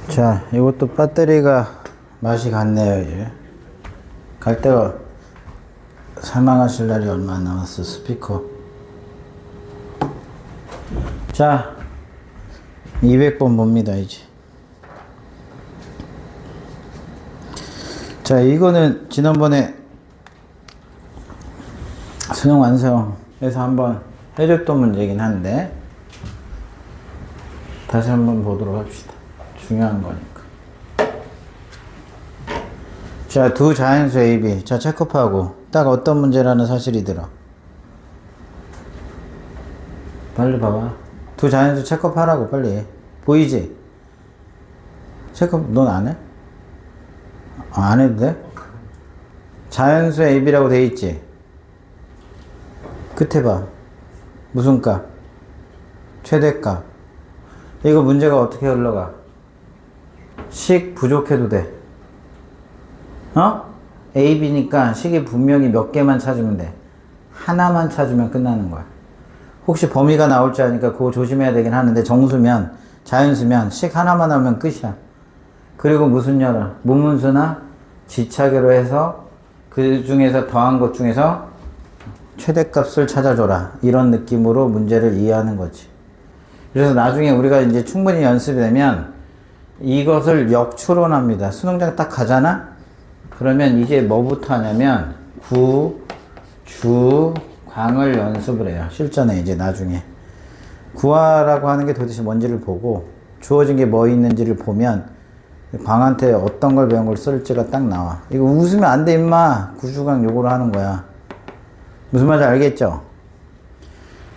자, 이것도 배터리가 맛이 갔네요, 이제. 갈 때가 살만하실 날이 얼마 안 남았어, 스피커. 자, 200번 봅니다, 이제. 자, 이거는 지난번에 수능 완성해서 한번 해줬던 문제이긴 한데, 다시 한번 보도록 합시다. 중요한 거니까. 자, 두 자연수 A, B. 자, 체크하고 딱 어떤 문제라는 사실이 들어. 빨리 봐봐. 두 자연수 체크하라고 빨리. 보이지? 체크, 넌 안 해? 안 해도 돼? 자연수 A, B라고 돼 있지? 끝에 봐. 무슨 값? 최대값. 이거 문제가 어떻게 흘러가? 식 부족해도 돼. A, B니까 식이 분명히 몇 개만 찾으면 돼. 하나만 찾으면 끝나는 거야. 혹시 범위가 나올 줄 아니까 그거 조심해야 되긴 하는데, 정수면, 자연수면 식 하나만 하면 끝이야. 그리고 무슨 열어? 무문수나 지차계로 해서 그 중에서 더한 것 중에서 최대값을 찾아줘라. 이런 느낌으로 문제를 이해하는 거지. 그래서 나중에 우리가 이제 충분히 연습이 되면 이것을 역추론합니다. 수능장 딱 가잖아? 그러면 이제 뭐부터 하냐면 구, 주, 광을 연습을 해요. 실전에 이제 나중에. 구하라고 하는 게 도대체 뭔지를 보고 주어진 게 뭐 있는지를 보면 광한테 어떤 걸 배운 걸 쓸지가 딱 나와. 이거 웃으면 안 돼 임마. 구주광 요거로 하는 거야. 무슨 말인지 알겠죠?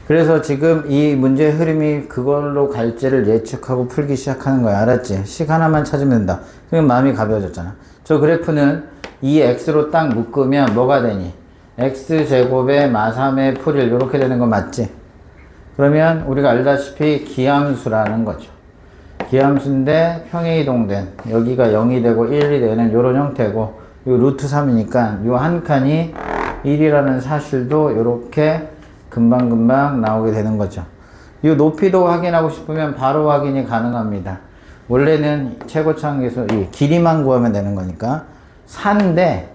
그래서 지금 이 문제의 흐름이 그걸로 갈지를 예측하고 풀기 시작하는 거야. 알았지? 식 하나만 찾으면 된다. 그럼 마음이 가벼워졌잖아. 저 그래프는 이 x로 딱 묶으면 뭐가 되니? x제곱에 마삼의 풀1 이렇게 되는 거 맞지? 그러면 우리가 알다시피 기함수라는 거죠. 기함수인데 평행이동된 여기가 0이 되고 1이 되는 이런 형태고, 요 루트 3이니까 요 한 칸이 1이라는 사실도 이렇게 금방금방 나오게 되는 거죠. 이 높이도 확인하고 싶으면 바로 확인이 가능합니다. 원래는 최고차항계수 이 길이만 구하면 되는 거니까 산인데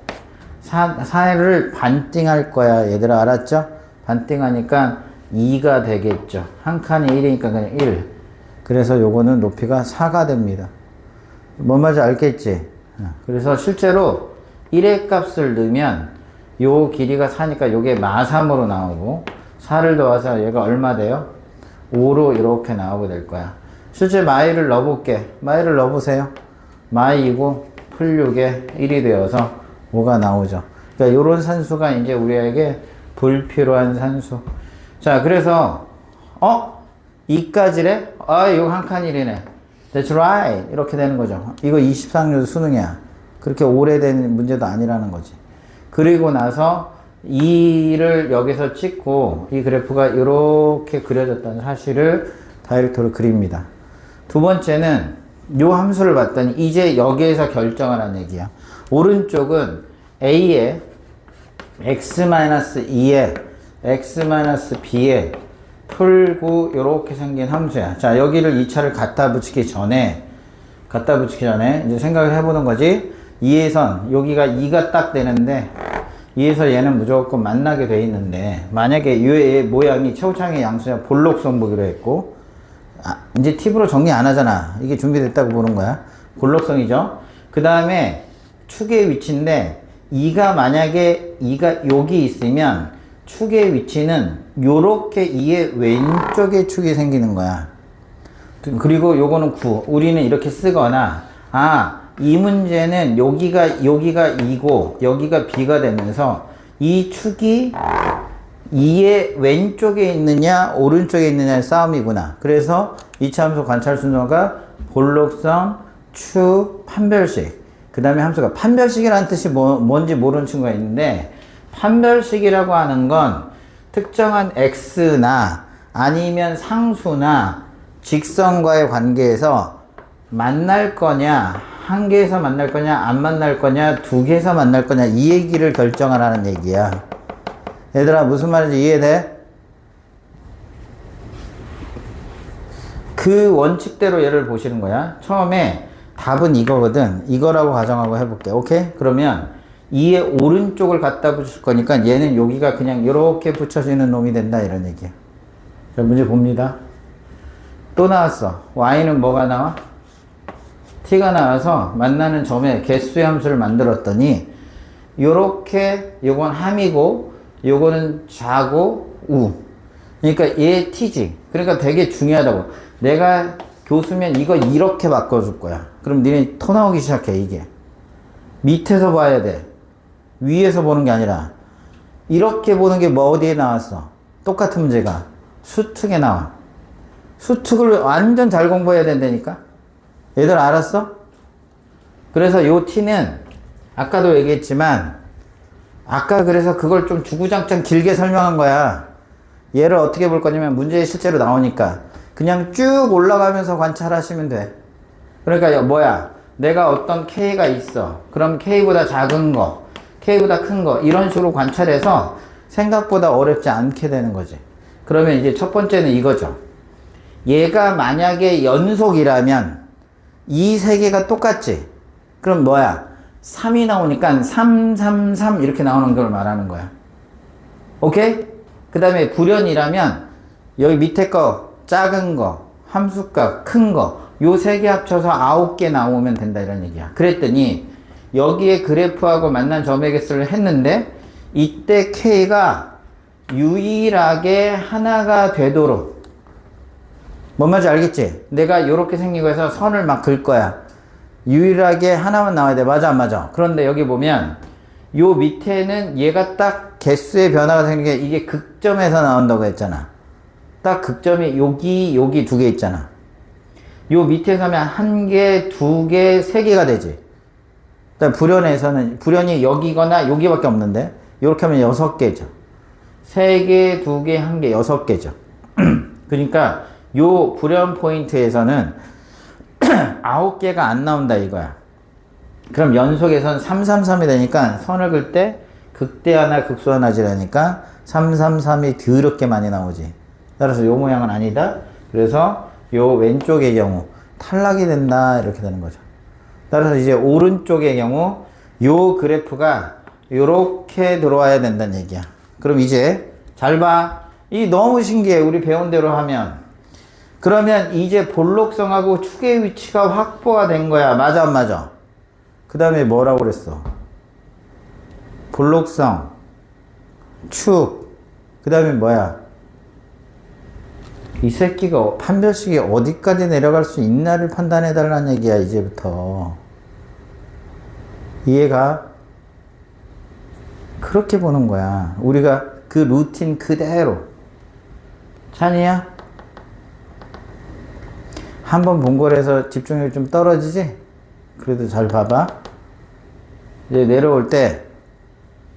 사를 반띵할 거야. 얘들아 알았죠? 반띵하니까 2가 되겠죠. 한 칸이 1이니까 그냥 1. 그래서 요거는 높이가 4가 됩니다. 뭔 말인지 알겠지? 그래서 실제로 1의 값을 넣으면 요 길이가 4니까 요게 마3으로 나오고 4를 더해서 얘가 얼마 돼요? 5로 이렇게 나오게 될 거야. 실제 마이를 넣어볼게. 마이를 넣어보세요. 마이이고 풀 6에 1이 되어서 5가 나오죠. 그러니까 요런 산수가 이제 우리에게 불필요한 산수. 자, 그래서 이까지래? 이거 한 칸 1이네. That's right. 이렇게 되는 거죠. 이거 23년 수능이야. 그렇게 오래된 문제도 아니라는 거지. 그리고 나서 2를 여기서 찍고 이 그래프가 이렇게 그려졌다는 사실을 다이렉트로 그립니다. 두 번째는 요 함수를 봤더니 이제 여기에서 결정하라는 얘기야. 오른쪽은 a에 x-2에 x-b에 풀9 이렇게 생긴 함수야. 자, 여기를 2차를 갖다 붙이기 전에 이제 생각을 해보는 거지. 2에선 여기가 2가 딱 되는데 2에서 얘는 무조건 만나게 돼 있는데, 만약에 이 모양이 최고차항의 양수야 볼록성 보기로 했고, 이제 팁으로 정리 안 하잖아. 이게 준비됐다고 보는 거야. 볼록성이죠. 그 다음에 축의 위치인데 2가 만약에 2가 여기 있으면 축의 위치는 요렇게 2의 왼쪽에 축이 생기는 거야. 그리고 요거는 9. 우리는 이렇게 쓰거나, 이 문제는 여기가 2고 여기가 B가 되면서 이 축이 2의 왼쪽에 있느냐 오른쪽에 있느냐의 싸움이구나. 그래서 이차함수 관찰 순서가 볼록성, 축, 판별식. 그 다음에 함수가 판별식이라는 뜻이 뭔지 모르는 친구가 있는데, 판별식이라고 하는 건 특정한 x나 아니면 상수나 직선과의 관계에서 만날 거냐, 한 개에서 만날 거냐, 안 만날 거냐, 두 개에서 만날 거냐, 이 얘기를 결정하라는 얘기야. 얘들아, 무슨 말인지 이해돼? 그 원칙대로 얘를 보시는 거야. 처음에 답은 이거거든. 이거라고 가정하고 해볼게. 오케이? 그러면 2의 오른쪽을 갖다 붙일 거니까 얘는 여기가 그냥 이렇게 붙여지는 놈이 된다 이런 얘기야. 자, 문제 봅니다. 또 나왔어. y는 뭐가 나와? t가 나와서 만나는 점의 개수의 함수를 만들었더니 요렇게 요건 함이고 요거는 좌고 우. 그러니까 얘 t지. 그러니까 되게 중요하다고. 내가 교수면 이거 이렇게 바꿔줄 거야. 그럼 니네 토 나오기 시작해. 이게 밑에서 봐야 돼. 위에서 보는 게 아니라 이렇게 보는 게 뭐 어디에 나왔어? 똑같은 문제가 수특에 나와. 수특을 완전 잘 공부해야 된다니까. 얘들 알았어? 그래서 요 t는 아까도 얘기했지만 아까 그래서 그걸 좀 주구장창 길게 설명한 거야. 얘를 어떻게 볼 거냐면 문제에 실제로 나오니까 그냥 쭉 올라가면서 관찰하시면 돼. 그러니까 뭐야, 내가 어떤 K가 있어. 그럼 K보다 작은 거, K보다 큰 거 이런 식으로 관찰해서 생각보다 어렵지 않게 되는 거지. 그러면 이제 첫 번째는 이거죠. 얘가 만약에 연속이라면 이 세 개가 똑같지. 그럼 뭐야, 3이 나오니까 3, 3, 3 이렇게 나오는 걸 말하는 거야. 오케이? 그 다음에 불연이라면 여기 밑에 거 작은 거, 함수값 큰 거, 요 세 개 합쳐서 9개 나오면 된다 이런 얘기야. 그랬더니 여기에 그래프하고 만난 점의 개수를 했는데 이때 K가 유일하게 하나가 되도록, 뭔 말인지 알겠지? 내가 요렇게 생기고 해서 선을 막 긋을 거야. 유일하게 하나만 나와야 돼. 맞아 안 맞아? 그런데 여기 보면 요 밑에는 얘가 딱 개수의 변화가 생긴 게 이게 극점에서 나온다고 했잖아. 딱 극점이 여기 두 개 있잖아. 요 밑에서 하면 한 개, 두 개, 세 개가 되지. 불연에서는 불연이 여기거나 여기밖에 없는데 이렇게 하면 6개죠. 3개, 2개, 1개, 6개죠. 그러니까 요 불연 포인트에서는 9개가 안 나온다 이거야. 그럼 연속에선 333이 되니까 선을 긋을 때 극대하나 극소하나지라니까 333이 더럽게 많이 나오지. 따라서 요 모양은 아니다. 그래서 요 왼쪽의 경우 탈락이 된다 이렇게 되는 거죠. 따라서 이제 오른쪽의 경우 요 그래프가 요렇게 들어와야 된다는 얘기야. 그럼 이제 잘 봐. 이 너무 신기해. 우리 배운 대로 하면. 그러면 이제 볼록성하고 축의 위치가 확보가 된 거야. 맞아 안 맞아? 그 다음에 뭐라고 그랬어? 볼록성, 축, 그 다음에 뭐야? 이 새끼가 판별식이 어디까지 내려갈 수 있나를 판단해 달라는 얘기야. 이제부터 이해가? 그렇게 보는 거야. 우리가 그 루틴 그대로. 찬이야? 한번 본 거라서 집중력이 좀 떨어지지? 그래도 잘 봐봐. 이제 내려올 때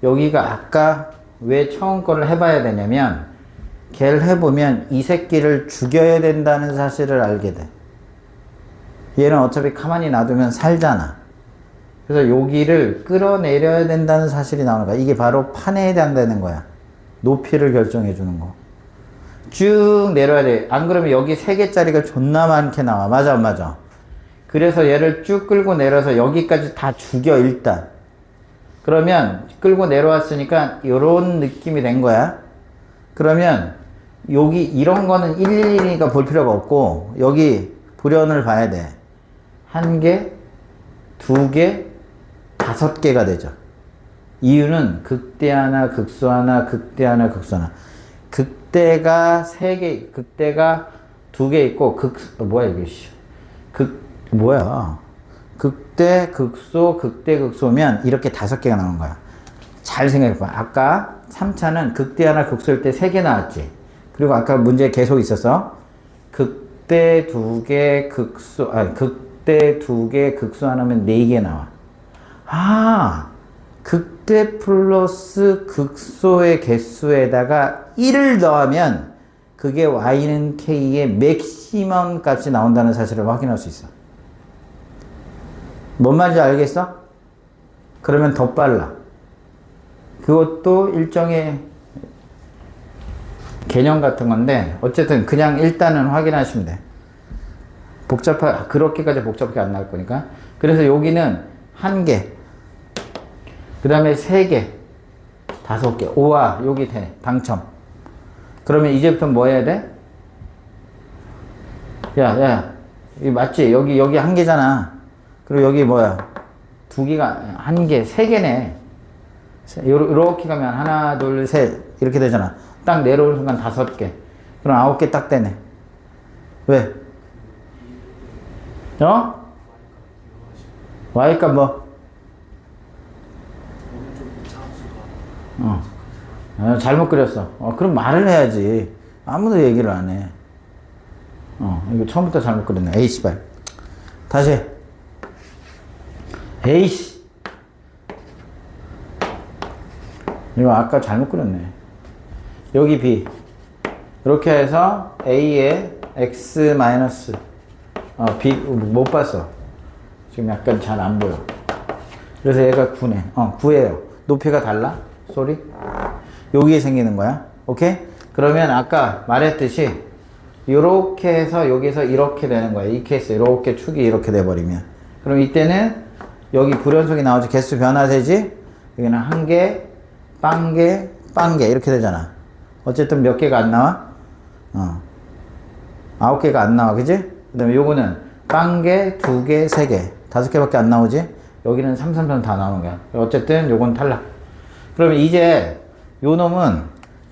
여기가 아까 왜 처음 거를 해봐야 되냐면 걔를 해보면 이 새끼를 죽여야 된다는 사실을 알게 돼. 얘는 어차피 가만히 놔두면 살잖아. 그래서 여기를 끌어내려야 된다는 사실이 나오는 거야. 이게 바로 판에 해당되는 거야. 높이를 결정해 주는 거. 쭉 내려야 돼. 안 그러면 여기 3개짜리가 존나 많게 나와. 맞아 안 맞아? 그래서 얘를 쭉 끌고 내려서 여기까지 다 죽여 일단. 그러면 끌고 내려왔으니까 이런 느낌이 된 거야. 그러면 여기 이런 거는 111이니까 볼 필요가 없고 여기 불연을 봐야 돼. 1개, 2개, 5개가 되죠. 이유는 극대하나 극소하나 극대하나 극소하나. 극대가 3개, 극대가 2개 있고 뭐야 이게 뭐야? 극대, 극소, 극대, 극소면 이렇게 5개가 나오는 거야. 잘 생각해봐. 아까 3차는 극대하나 극소일 때 3개 나왔지. 그리고 아까 문제 계속 있었어. 극대 2개, 극대 2개, 극소 하나면 4개 나와. 아, 극대 플러스 극소의 개수에다가 1을 더하면 그게 y는 k의 맥시멈 값이 나온다는 사실을 확인할 수 있어. 뭔 말인지 알겠어? 그러면 더 빨라. 그것도 일종의 개념 같은 건데 어쨌든 그냥 일단은 확인하시면 돼. 그렇게까지 복잡하게 안 나올 거니까. 그래서 여기는 1개, 그 다음에 3개, 5개. 우와, 여기 돼. 당첨. 그러면 이제부터 뭐 해야 돼? 야, 이 맞지? 여기 1개잖아. 그리고 여기 뭐야? 2개가, 1개, 3개네. 요렇게 가면 하나, 둘, 셋. 이렇게 되잖아. 딱 내려오는 순간 5개. 그럼 9개 딱 되네. 왜? Y값 뭐? 잘못 그렸어. 그럼 말을 해야지. 아무도 얘기를 안 해. 이거 처음부터 잘못 그렸네. 에이씨발. 다시. 에이씨. 이거 아까 잘못 그렸네. 여기 B. 이렇게 해서 A에 X 마이너스. B, 못 봤어. 지금 약간 잘 안 보여. 그래서 얘가 9네. 9예요. 높이가 달라? 쏘리? 여기에 생기는 거야. 오케이? 그러면 아까 말했듯이 이렇게 해서 여기서 이렇게 되는 거야. 이 케이스 이렇게 축이 이렇게 돼버리면. 그럼 이때는 여기 불연속이 나오지. 개수 변화되지? 여기는 1개, 빵개, 빵개 이렇게 되잖아. 어쨌든 몇 개가 안 나와? 9개가 안 나와. 그지? 그 다음에 요거는 빵개, 2개, 3개 5개밖에 안 나오지? 여기는 3, 3, 3 다 나오는 거야. 어쨌든 요건 탈락. 그러면 이제 요 놈은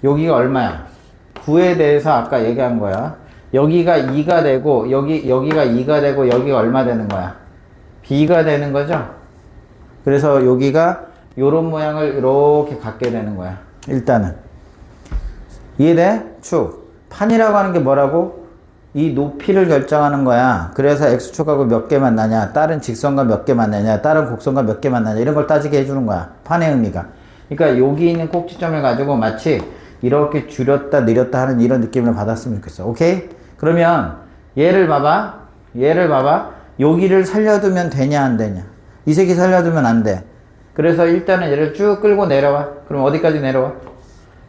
여기가 얼마야? 9에 대해서 아까 얘기한 거야. 여기가 2가 되고 여기가 2가 되고 여기가 얼마 되는 거야? B가 되는 거죠? 그래서 여기가 요런 모양을 이렇게 갖게 되는 거야. 일단은 이해돼? 축. 판이라고 하는 게 뭐라고? 이 높이를 결정하는 거야. 그래서 X축하고 몇 개 만나냐, 다른 직선과 몇 개 만나냐, 다른 곡선과 몇 개 만나냐, 이런 걸 따지게 해주는 거야. 판의 의미가. 그러니까 여기 있는 꼭지점을 가지고 마치 이렇게 줄였다 늘렸다 하는 이런 느낌을 받았으면 좋겠어. 오케이? 그러면 얘를 봐봐. 여기를 살려두면 되냐 안 되냐. 이 새끼 살려두면 안 돼. 그래서 일단은 얘를 쭉 끌고 내려와. 그럼 어디까지 내려와?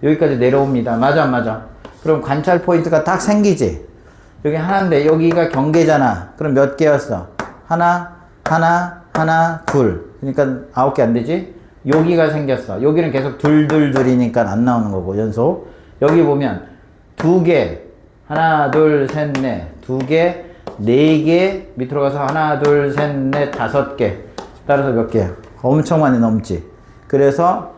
여기까지 내려옵니다. 맞아 안 맞아? 그럼 관찰 포인트가 딱 생기지. 여기 하나인데 여기가 경계잖아. 그럼 몇 개였어? 하나, 둘. 그러니까 9개 안 되지? 여기가 생겼어. 여기는 계속 둘이니까 안 나오는 거고, 연속. 여기 보면 2개, 하나, 둘, 셋, 넷, 2개, 4개, 밑으로 가서 하나, 둘, 셋, 넷, 5개. 따라서 몇 개야? 엄청 많이 넘지. 그래서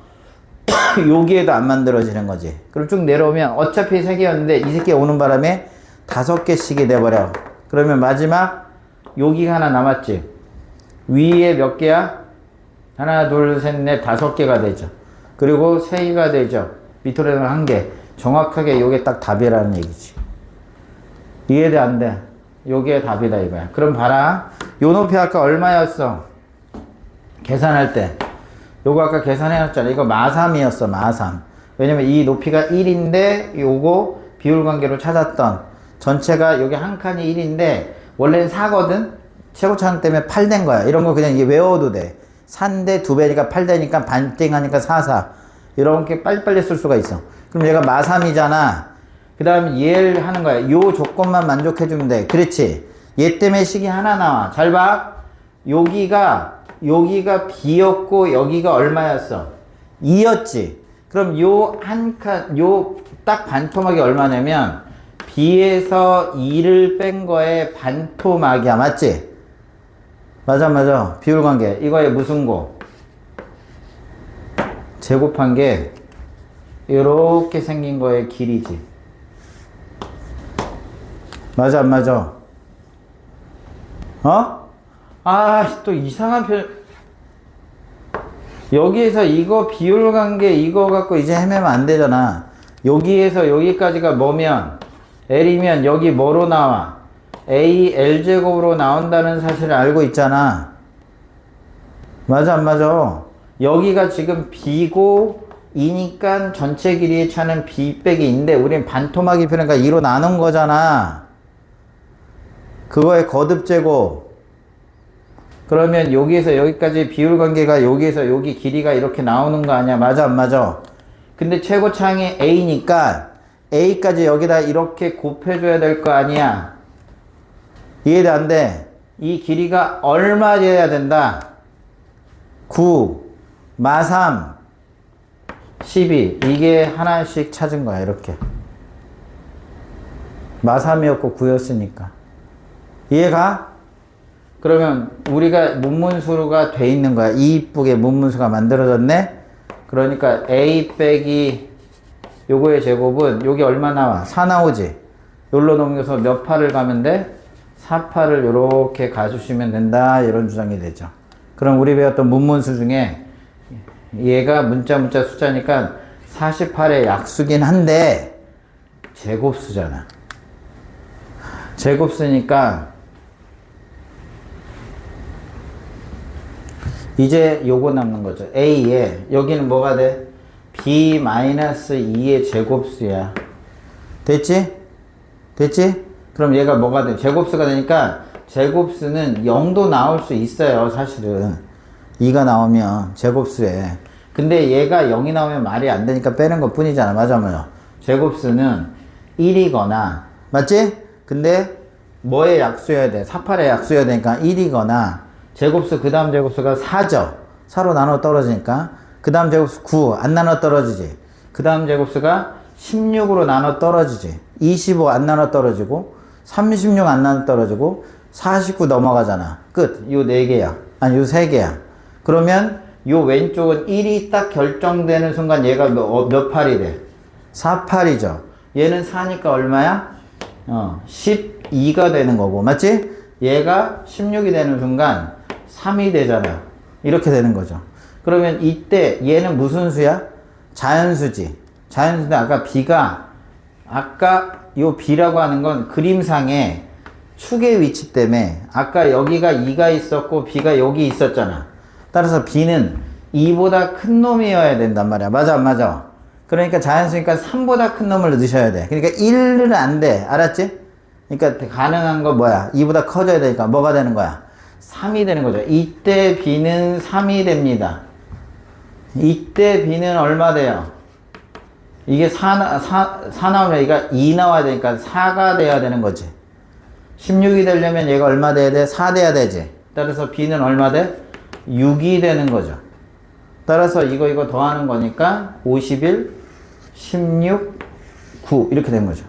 여기에도 안 만들어지는 거지. 그럼 쭉 내려오면 어차피 3개였는데 이 새끼 오는 바람에 5개씩이 돼버려. 그러면 마지막 여기가 하나 남았지. 위에 몇 개야? 하나, 둘, 셋, 넷, 5개가 되죠. 그리고 3개가 되죠. 밑으로는 1개. 정확하게 요게 딱 답이라는 얘기지. 이해돼 안 돼? 요게 답이다 이거야. 그럼 봐라. 요 높이 아까 얼마였어? 계산할 때. 요거 아까 계산해놨잖아. 이거 마3이었어. 마3. 왜냐면 이 높이가 1인데 요거 비율관계로 찾았던 전체가 여기 한 칸이 1인데 원래는 4거든? 최고차항 때문에 8 된 거야. 이런 거 그냥 이게 외워도 돼. 4인데 2배니까 8 되니까 반띵하니까 4. 이렇게 빨리빨리 쓸 수가 있어. 그럼 얘가 마3이잖아. 그 다음에 얘를 하는 거야. 요 조건만 만족해주면 돼. 그렇지. 얘 때문에 식이 하나 나와. 잘 봐. 여기가 B였고 여기가 얼마였어? 2였지. 그럼 요 한 칸, 요 딱 반토막이 얼마냐면 B에서 2를 뺀 거에 반토막이야. 맞지? 맞아. 비율관계. 이거에 무슨 고? 제곱한 게 이렇게 생긴 거의 길이지. 맞아 안 맞아? 또 이상한 여기에서 이거 비율관계 이거 갖고 이제 헤매면 안 되잖아. 여기에서 여기까지가 뭐면 L이면 여기 뭐로 나와? A L제곱으로 나온다는 사실을 알고 있잖아. 맞아 안 맞아? 여기가 지금 B고 2니까 전체 길이의 차는 B 빼기 2인데 우린 반토막이 필요하니까 2로 나눈 거잖아. 그거의 거듭제곱. 그러면 여기에서 여기까지 비율관계가 여기에서 여기 길이가 이렇게 나오는 거 아니야? 맞아 안 맞아? 근데 최고차항이 A니까 A까지 여기다 이렇게 곱해줘야 될 거 아니야? 이해돼 안 돼? 이 길이가 얼마 돼야 된다? 9, 마3, 12. 이게 하나씩 찾은 거야, 이렇게. 마3이었고 9였으니까. 이해가? 그러면 우리가 문문수가 돼 있는 거야. 이쁘게 문문수가 만들어졌네? 그러니까 A 빼기 요거의 제곱은 여기 얼마 나와? 4 나오지? 여기로 넘겨서 몇 파를 가면 돼? 4파를 요렇게 가주시면 된다. 이런 주장이 되죠. 그럼 우리 배웠던 문문수 중에 얘가 문자 숫자니까 48의 약수긴 한데 제곱수잖아. 제곱수니까 이제 요거 남는 거죠. A에 여기는 뭐가 돼? B-2의 제곱수야. 됐지? 됐지? 그럼 얘가 뭐가 돼? 제곱수가 되니까 제곱수는 0도 나올 수 있어요. 사실은 2가 나오면 제곱수에. 근데 얘가 0이 나오면 말이 안 되니까 빼는 것 뿐이잖아. 맞아. 제곱수는 1이거나 맞지? 근데 뭐의 약수여야 돼? 48의 약수여야 되니까 1이거나 제곱수 그 다음 제곱수가 4죠. 4로 나눠 떨어지니까 그 다음 제곱수 9 안 나눠 떨어지지. 그 다음 제곱수가 16으로 나눠 떨어지지. 25 안 나눠 떨어지고 36 안 나눠 떨어지고 49 넘어가잖아. 끝. 요 4개야. 아니 요 3개야. 그러면 요 왼쪽은 1이 딱 결정되는 순간 얘가 몇 팔이 돼? 48이죠. 얘는 4니까 얼마야? 12가 되는 거고. 맞지? 얘가 16이 되는 순간 3이 되잖아. 이렇게 되는 거죠. 그러면 이때 얘는 무슨 수야? 자연수지. 자연수인데 아까 B가 아까 요 B라고 하는 건 그림상의 축의 위치 때문에 아까 여기가 2가 있었고 B가 여기 있었잖아. 따라서 B는 2보다 큰 놈이어야 된단 말이야. 맞아 안 맞아? 그러니까 자연수니까 3보다 큰 놈을 넣으셔야 돼. 그러니까 1은 안 돼. 알았지? 그러니까 가능한 거 뭐야? 2보다 커져야 되니까 뭐가 되는 거야? 3이 되는 거죠. 이때 B는 3이 됩니다. 이때 B는 얼마 돼요? 이게 4 나오면 얘가 2 나와야 되니까 4가 돼야 되는 거지. 16이 되려면 얘가 얼마 돼야 돼? 4 돼야 되지. 따라서 B는 얼마 돼? 6이 되는 거죠. 따라서 이거 더하는 거니까 51, 16, 9 이렇게 된 거죠.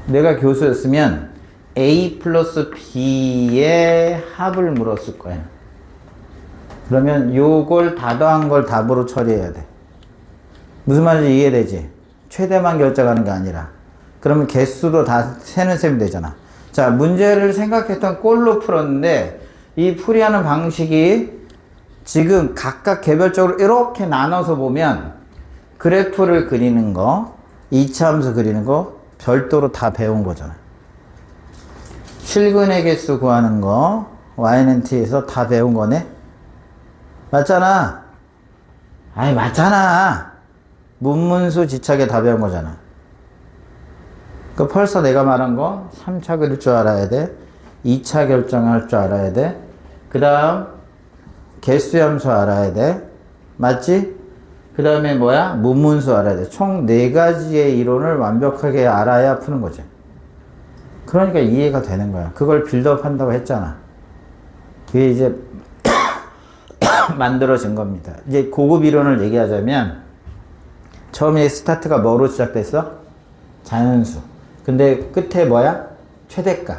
내가 교수였으면 A 플러스 B의 합을 물었을 거야. 그러면 요걸 다 더한 걸 답으로 처리해야 돼. 무슨 말인지 이해되지? 최대만 결정하는 게 아니라. 그러면 개수도 다 세는 셈이 되잖아. 자, 문제를 생각했던 꼴로 풀었는데 이 풀이하는 방식이 지금 각각 개별적으로 이렇게 나눠서 보면 그래프를 그리는 거, 이차함수 그리는 거 별도로 다 배운 거잖아. 실근의 개수 구하는 거 y는 t에서 다 배운 거네. 맞잖아. 아니 맞잖아. 문문수 지차게 다 배운 거잖아. 그 벌써 내가 말한 거 3차 그릴 줄 알아야 돼. 2차 결정할 줄 알아야 돼. 그 다음 개수함수 알아야 돼. 맞지? 그 다음에 뭐야? 문문수 알아야 돼. 총 4가지의 이론을 완벽하게 알아야 푸는 거지. 그러니까 이해가 되는 거야. 그걸 빌드업 한다고 했잖아. 그게 이제 만들어진 겁니다. 이제 고급 이론을 얘기하자면 처음에 스타트가 뭐로 시작됐어? 자연수. 근데 끝에 뭐야? 최대값.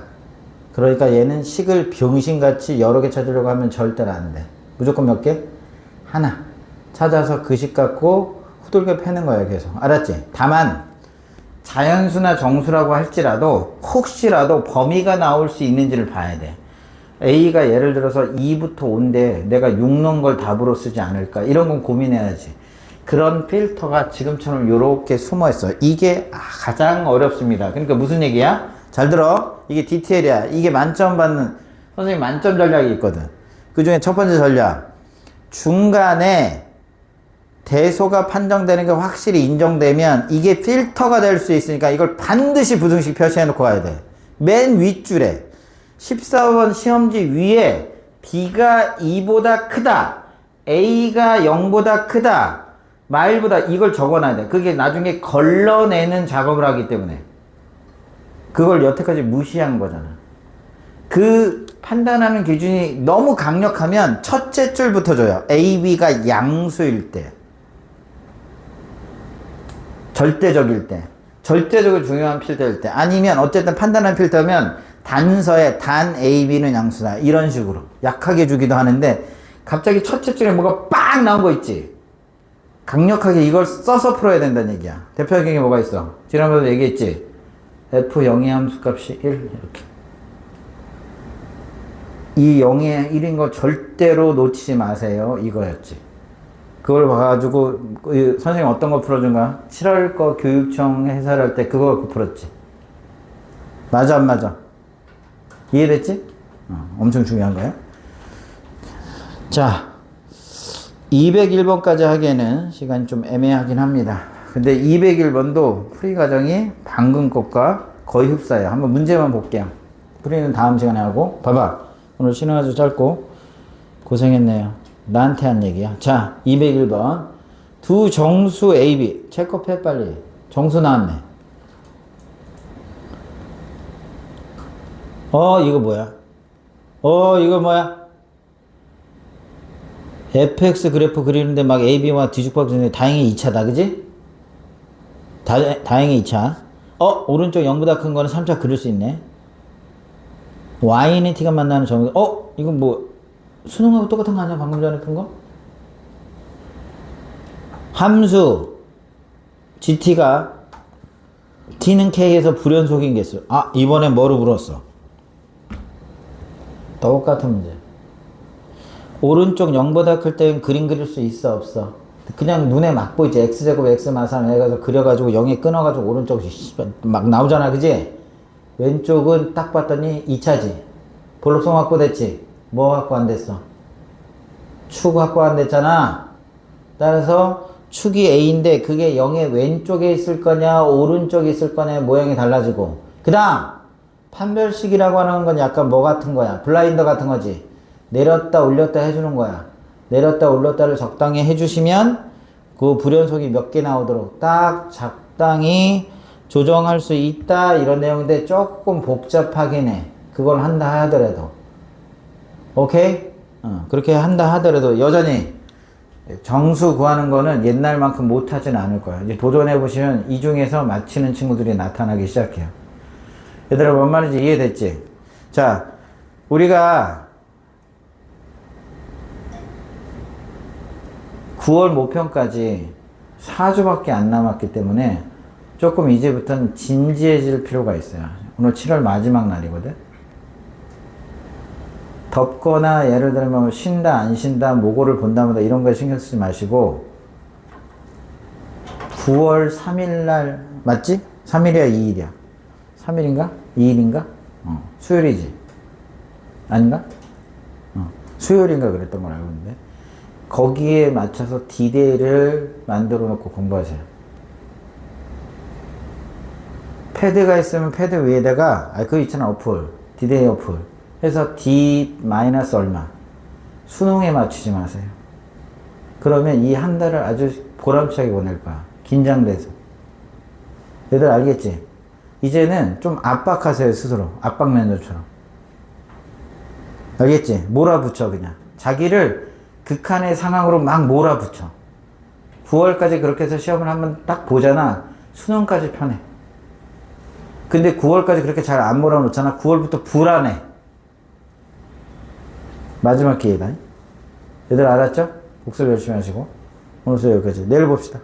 그러니까 얘는 식을 병신같이 여러 개 찾으려고 하면 절대로 안 돼. 무조건 몇 개? 하나. 찾아서 그 식 갖고 후들겨 패는 거야, 계속. 알았지? 다만 자연수나 정수라고 할지라도 혹시라도 범위가 나올 수 있는지를 봐야 돼. A가 예를 들어서 2부터 5인데 내가 6 넣은 걸 답으로 쓰지 않을까? 이런 건 고민해야지. 그런 필터가 지금처럼 요렇게 숨어 있어. 이게 가장 어렵습니다. 그러니까 무슨 얘기야? 잘 들어. 이게 디테일이야. 이게 만점 받는 선생님 만점 전략이 있거든. 그 중에 첫 번째 전략. 중간에 대소가 판정되는 게 확실히 인정되면 이게 필터가 될 수 있으니까 이걸 반드시 부등식 표시해 놓고 가야 돼. 맨 윗줄에 14번 시험지 위에 B가 2보다 크다. A가 0보다 크다. 마일보다 이걸 적어놔야 돼. 그게 나중에 걸러내는 작업을 하기 때문에. 그걸 여태까지 무시한 거잖아. 그 판단하는 기준이 너무 강력하면 첫째 줄부터 줘요. A, B가 양수일 때. 절대적일 때. 절대적으로 중요한 필터일 때. 아니면 어쨌든 판단하는 필터면 단서에 단 A, B는 양수다. 이런 식으로. 약하게 주기도 하는데 갑자기 첫째 줄에 뭐가 빡 나온 거 있지? 강력하게 이걸 써서 풀어야 된다는 얘기야. 대표적인 게 뭐가 있어? 지난번에도 얘기했지? F 0의 함수값이 1 이렇게. 이 0의 1인 거 절대로 놓치지 마세요. 이거였지. 그걸 봐가지고 선생님 어떤 거 풀어준가? 7월 거 교육청 해설할 때 그거 갖고 풀었지. 맞아 안 맞아? 이해됐지? 엄청 중요한 거야. 자, 201번까지 하기에는 시간이 좀 애매하긴 합니다. 근데 201번도 풀이 과정이 방금 것과 거의 흡사해요. 한번 문제만 볼게요. 풀이는 다음 시간에 하고. 봐봐. 오늘 시간 아주 짧고 고생했네요. 나한테 한 얘기야. 자, 201번. 두 정수 AB. 체크해 빨리. 정수 나왔네. 이거 뭐야? 이거 뭐야? fx 그래프 그리는데 막 AB와 뒤죽박죽인데 다행히 2차다. 그지? 다행히 2차. 오른쪽 0보다 큰 거는 3차 그릴 수 있네. y는 t가 만나는 점. 이건 뭐 수능하고 똑같은 거 아니야? 방금 전에 큰 거? 함수 gt가 t는 k에서 불연속인 개수. 이번엔 뭐로 물었어? 똑같은 문제. 오른쪽 0보다 클 때는 그림 그릴 수 있어 없어? 그냥 눈에 막 보이지. x제곱 x 마삼 해가지고 그려가지고 0에 끊어가지고 오른쪽 막 나오잖아. 그지? 왼쪽은 딱 봤더니 2차지. 볼록성 확보됐지? 뭐 확보 안 됐어? 축 확보 안 됐잖아. 따라서 축이 A인데 그게 0의 왼쪽에 있을 거냐 오른쪽에 있을 거냐 모양이 달라지고, 그 다음 판별식이라고 하는 건 약간 뭐 같은 거야? 블라인더 같은 거지. 내렸다 올렸다 해주는 거야. 내렸다 올렸다를 적당히 해주시면 그 불연속이 몇 개 나오도록 딱 적당히 조정할 수 있다, 이런 내용인데 조금 복잡하긴 해. 그걸 한다 하더라도. 오케이? 그렇게 한다 하더라도 여전히 정수 구하는 거는 옛날만큼 못하진 않을 거야. 이제 도전해보시면 이 중에서 맞히는 친구들이 나타나기 시작해요. 얘들아, 뭔 말인지 이해됐지? 자, 우리가 9월 모평까지 4주밖에 안 남았기 때문에 조금 이제부터는 진지해질 필요가 있어요. 오늘 7월 마지막 날이거든. 덥거나 예를 들면 쉰다 안 쉰다 모고를 본다보다 이런 거에 신경 쓰지 마시고 9월 3일날 맞지? 3일이야 2일이야? 3일인가? 2일인가? 수요일이지? 아닌가? 수요일인가 그랬던 걸 알고 있는데 거기에 맞춰서 D-Day를 만들어 놓고 공부하세요. 패드가 있으면 패드 위에다가 그거 있잖아, 어플. D-Day 어플 해서 D 마이너스 얼마 수능에 맞추지 마세요. 그러면 이 한 달을 아주 보람차게 보낼 거야. 긴장돼서. 얘들 알겠지? 이제는 좀 압박하세요, 스스로. 압박 면접처럼. 알겠지? 몰아붙여. 그냥 자기를 극한의 상황으로 막 몰아붙여. 9월까지 그렇게 해서 시험을 한번 딱 보잖아. 수능까지 편해. 근데 9월까지 그렇게 잘 안 몰아놓잖아. 9월부터 불안해. 마지막 기회다. 얘들 알았죠? 복습 열심히 하시고 오늘 수업 여기까지. 내일 봅시다.